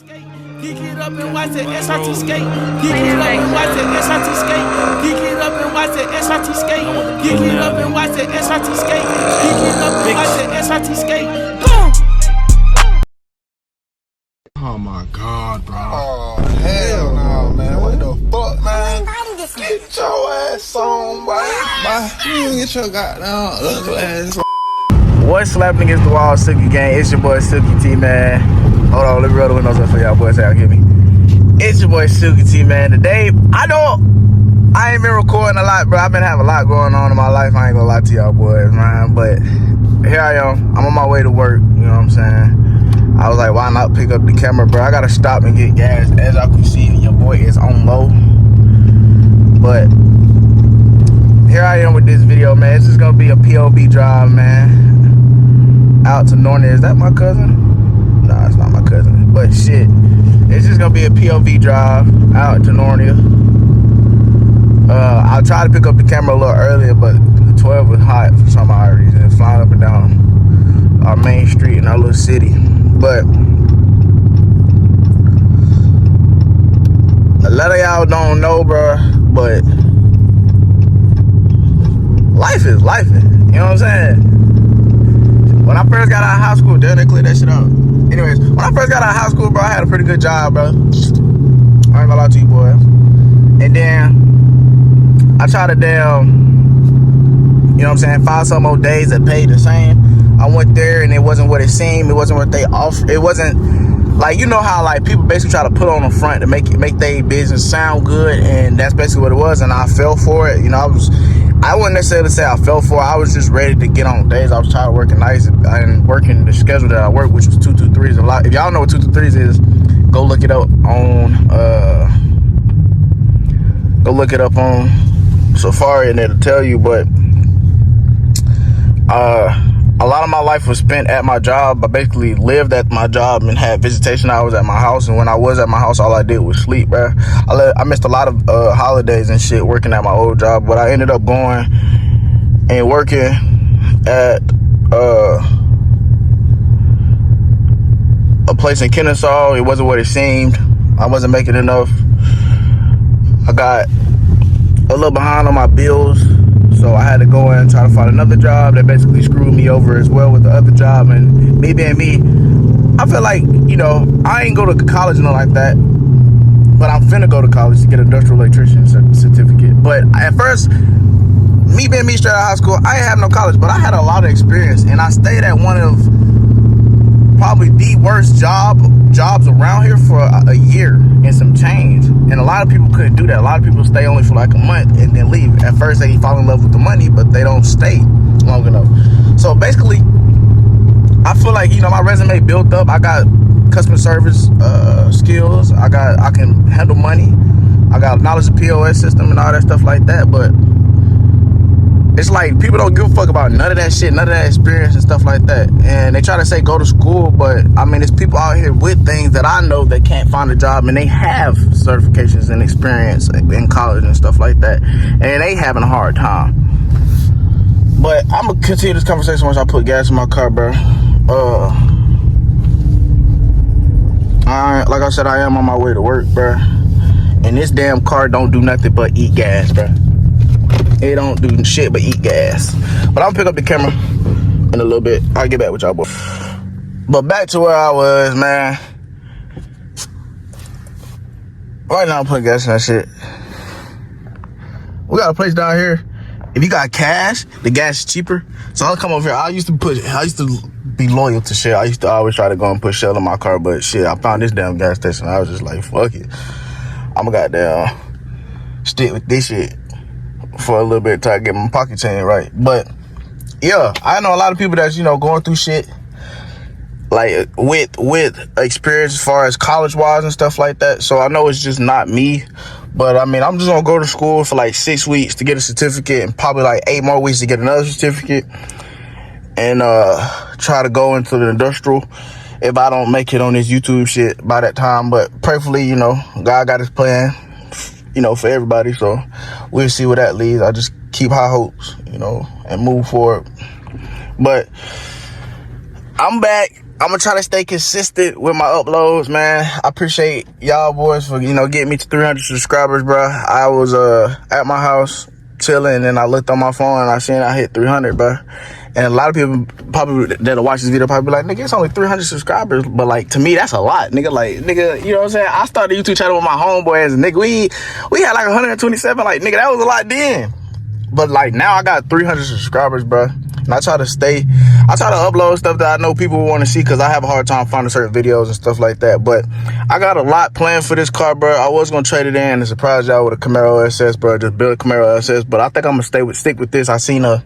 Geek it up and watch the SRT skate. Geek it up and watch the SRT skate. Geek it up and watch the SRT skate. Geek it up and watch the SRT skate. Geek it up and watch the SRT skate. Boom! Oh my God, bro. Oh, hell no, man. What the fuck, man? Get your ass on, boy. You get your goddamn ugly ass on. What's slapping against the wall, Silky Gang? It's your boy Silky T, man. Hold on, let me roll the windows up for y'all boys out. Get me. It's your boy Silky T, man. Today, I ain't been recording a lot, bro. I've been having a lot going on in my life. I ain't gonna lie to y'all boys, man. But here I am. I'm on my way to work. You know what I'm saying? I was like, why not pick up the camera, bro? I gotta stop and get gas. As y'all can see, your boy is on low. But here I am with this video, man. It's just gonna be a POV drive, man. Out to Nornia. Is that my cousin? Nah, it's not my cousin. But shit, it's just gonna be a POV drive out to Nornia. I'll try to pick up the camera a little earlier, but the 12 was hot for some odd reason. Flying up and down our main street in our little city. But a lot of y'all don't know, bro, but life is life. You know what I'm saying? When I first got out of high school, damn, they cleared that shit out. Anyways, when I first got out of high school, bro, I had a pretty good job, bro. I ain't gonna lie to you, boys. And then I tried to damn, you know what I'm saying, find some more days that paid the same. I went there and it wasn't what it seemed. It wasn't what they offered. It wasn't like, you know how like people basically try to put on the front to make their business sound good, and that's basically what it was. And I fell for it. You know, I wouldn't necessarily say I fell for it. I was just ready to get on days. I was tired of working nights and working the schedule that I worked, which was 223s a lot. If y'all know what 223s is, go look it up on Safari and it'll tell you. But a lot of my life was spent at my job. I basically lived at my job and had visitation hours at my house. And when I was at my house, all I did was sleep, bro. I missed a lot of holidays and shit working at my old job. But I ended up going and working at a place in Kennesaw. It wasn't what it seemed. I wasn't making enough. I got a little behind on my bills. So I had to go in and try to find another job that basically screwed me over as well with the other job. And me being me, I feel like, you know, I ain't go to college and all like that, but I'm finna go to college to get an industrial electrician certificate. But at first, me being me straight out of high school, I ain't have no college, but I had a lot of experience. And I stayed at one of probably the worst jobs around here for a year and some change. And a lot of people couldn't do that. A lot of people stay only for like a month and then leave. At first they fall in love with the money, but they don't stay long enough. So basically, I feel like, you know, my resume built up. I got customer service skills. I can handle money. I got knowledge of POS system and all that stuff like that. But it's like people don't give a fuck about none of that shit, none of that experience and stuff like that. And they try to say go to school, but I mean, there's people out here with things that I know that can't find a job, and they have certifications and experience in college and stuff like that, and they having a hard time. But I'm gonna continue this conversation once I put gas in my car, bro. Like I said, I am on my way to work, bro. And this damn car don't do nothing but eat gas, bro. It don't do shit but eat gas. But I'll pick up the camera in a little bit. I'll get back with y'all, boy. But back to where I was, man. Right now I'm putting gas in that shit. We got a place down here. If you got cash, the gas is cheaper. So I'll come over here. I used to be loyal to Shell. I used to always try to go and put Shell in my car, but shit, I found this damn gas station. I was just like, fuck it. I'm gonna goddamn stick with this shit for a little bit to get my pocket change right. But yeah, I know a lot of people that's, you know, going through shit like with experience as far as college wise and stuff like that. So I know it's just not me, but I mean, I'm just gonna go to school for like 6 weeks to get a certificate and probably like 8 more weeks to get another certificate, and try to go into the industrial if I don't make it on this YouTube shit by that time. But prayerfully, you know, God got his plan, you know, for everybody. So we'll see where that leads. I just keep high hopes, you know, and move forward. But I'm back. I'm gonna try to stay consistent with my uploads, man. I appreciate y'all boys for, getting me to 300 subscribers, bro. I was at my house chilling, and I looked on my phone and I seen I hit 300, bro. And a lot of people probably that'll watch this video probably be like, nigga, it's only 300 subscribers. But like, to me, that's a lot, nigga. Like, nigga, you know what I'm saying? I started a YouTube channel with my homeboy as a nigga. We had like 127. Like, nigga, that was a lot then. But like, now I got 300 subscribers, bro. And I try to upload stuff that I know people will want to see, because I have a hard time finding certain videos and stuff like that. But I got a lot planned for this car, bro. I was going to trade it in and surprise y'all with a Camaro SS, bro. Just build a Camaro SS. But I think I'm going to stick with this. I seen a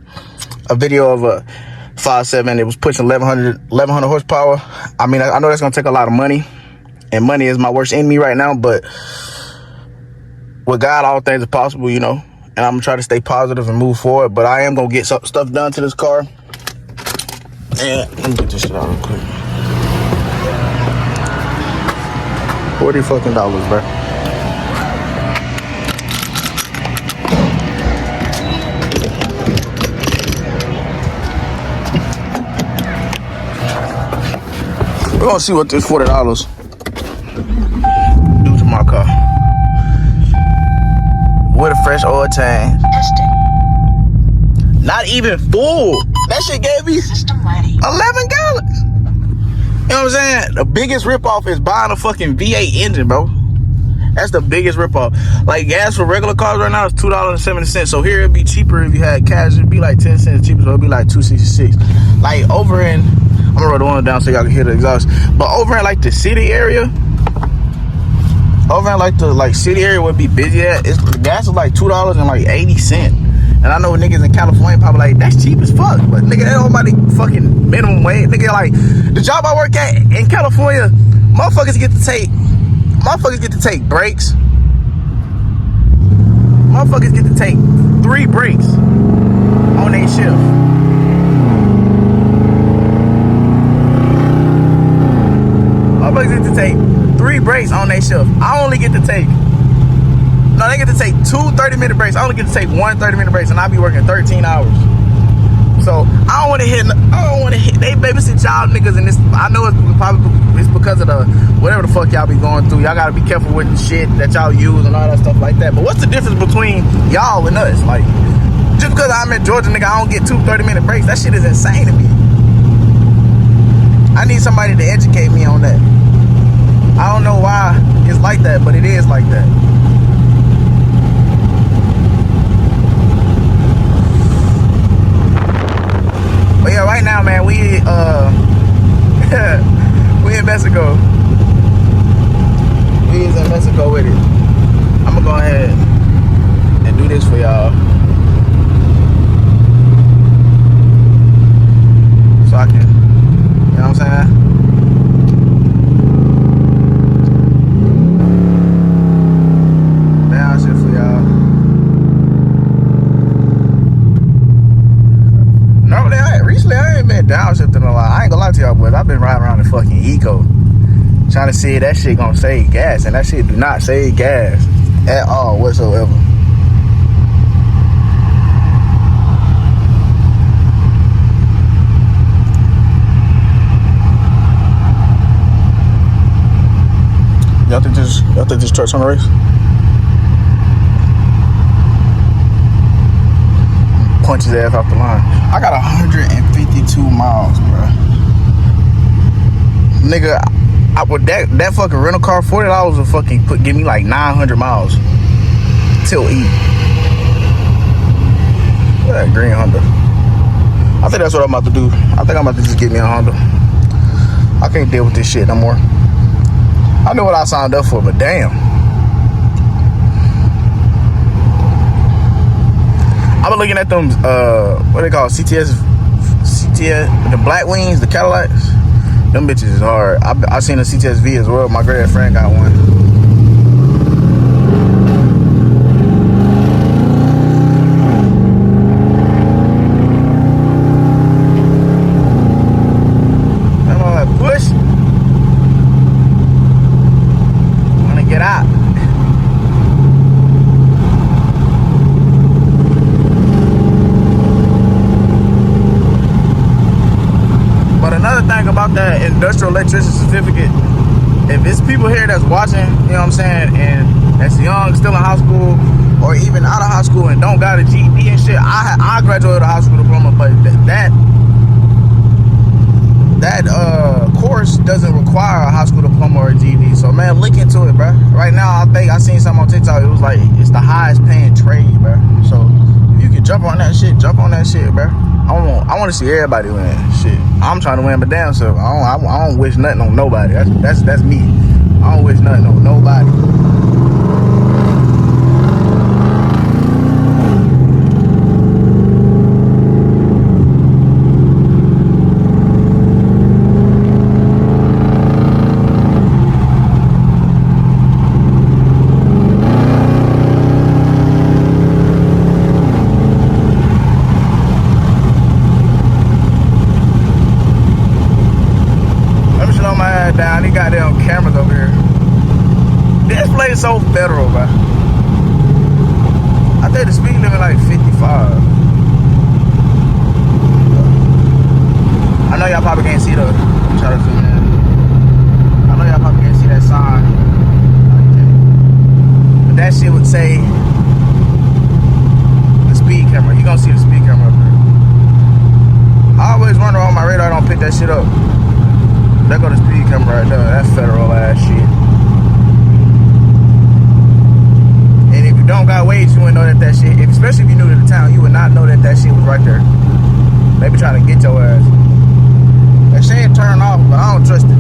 video of a 5.7. It was pushing 1100 horsepower. I mean, I know that's going to take a lot of money. And money is my worst enemy right now. But with God, all things are possible, And I'm going to try to stay positive and move forward. But I am going to get some stuff done to this car. And let me get this shit out real quick. $40 fucking, bro. We're going to see what this $40 do to my car. With a fresh oil tank. Not even full. That shit gave me 11 gallons. You know what I'm saying? The biggest ripoff is buying a fucking V8 engine, bro. That's the biggest ripoff. Like, gas for regular cars right now is $2.70. So here it'd be cheaper if you had cash. It'd be like 10 cents cheaper. So it'd be like $2.66. Like over in, I'm gonna roll the window down so y'all can hear the exhaust. But over in like the city area, city area would be busy at. The gas is like $2.80. And I know niggas in California probably like, that's cheap as fuck. But nigga, that nobody fucking minimum wage. Nigga, like, the job I work at in California, motherfuckers get to take breaks. Motherfuckers get to take 3 breaks on their shift. Motherfuckers get to take 3 breaks on their shift. I only get to take, no, they get to take 2 30-minute breaks. I only get to take 1 30-minute break, and I be working 13 hours. So I don't want to hit. They babysit y'all niggas in this. I know it's because of the whatever the fuck y'all be going through. Y'all gotta be careful with the shit that y'all use and all that stuff like that. But what's the difference between y'all and us? Like, just because I'm in Georgia, nigga, I don't get 2 30-minute breaks. That shit is insane to me. I need somebody to educate me on that. I don't know why it's like that, but it is like that. But yeah, right now, man, we in Mexico. We is in Mexico with it. I'm gonna go ahead and do this for y'all, so I can, you know what I'm saying? Down shit for y'all. Recently, I ain't been downshifting a lot. I ain't gonna lie to y'all, but I've been riding around in fucking Eco, trying to see if that shit gonna save gas, and that shit do not save gas at all whatsoever. Y'all think this truck's on the race? Punch his ass off the line. I got 152 miles, bro. Nigga, with that fucking rental car, $40 will fucking give me like 900 miles till E. Look at that green Honda. I think that's what I'm about to do. I think I'm about to just get me a Honda. I can't deal with this shit no more. I know what I signed up for, but damn. I've been looking at them, what they call CTS, the black wings, the Cadillacs. Them bitches is hard. I seen a CTS-V as well. My great friend got one. I'm like, push. I'm gonna get out. Thing about that your electrician certificate. If it's people here that's watching, you know what I'm saying, and that's young, still in high school, or even out of high school and don't got a GED and shit, I graduated a high school diploma, but that course doesn't require a high school diploma or a GED. So man, look into it, bro. Right now, I think I seen something on TikTok. It was like it's the highest paying trade, bro. So if you can jump on that shit, bro. I want to see everybody win. Shit, I'm trying to win my damn self. I don't wish nothing on nobody. That's me. I don't wish nothing on nobody. Down, he got them cameras over here. This place so federal, bro. I think the speed limit like 55. I know y'all probably can't see the. I'm trying to zoom in. I know y'all probably can't see that sign, but that shit would say the speed camera. You gonna see the speed camera up there. I always wonder on my radar don't pick that shit up. There go the speed camera right there. That's federal ass shit. And if you don't got weights, you wouldn't know that shit. Especially if you new to the town, you would not know that shit was right there. They be trying to get your ass. That shit turn off, but I don't trust it.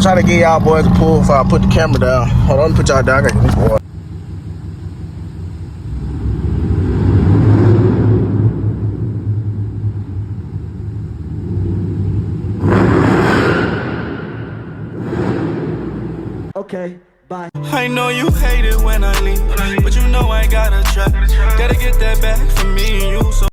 Try to get y'all boys a pull before I put the camera down. Hold on, let me put y'all down. I gotta get this boy. Okay, bye. I know you hate it when I leave, but you know I gotta try. Gotta get that back from me and you. So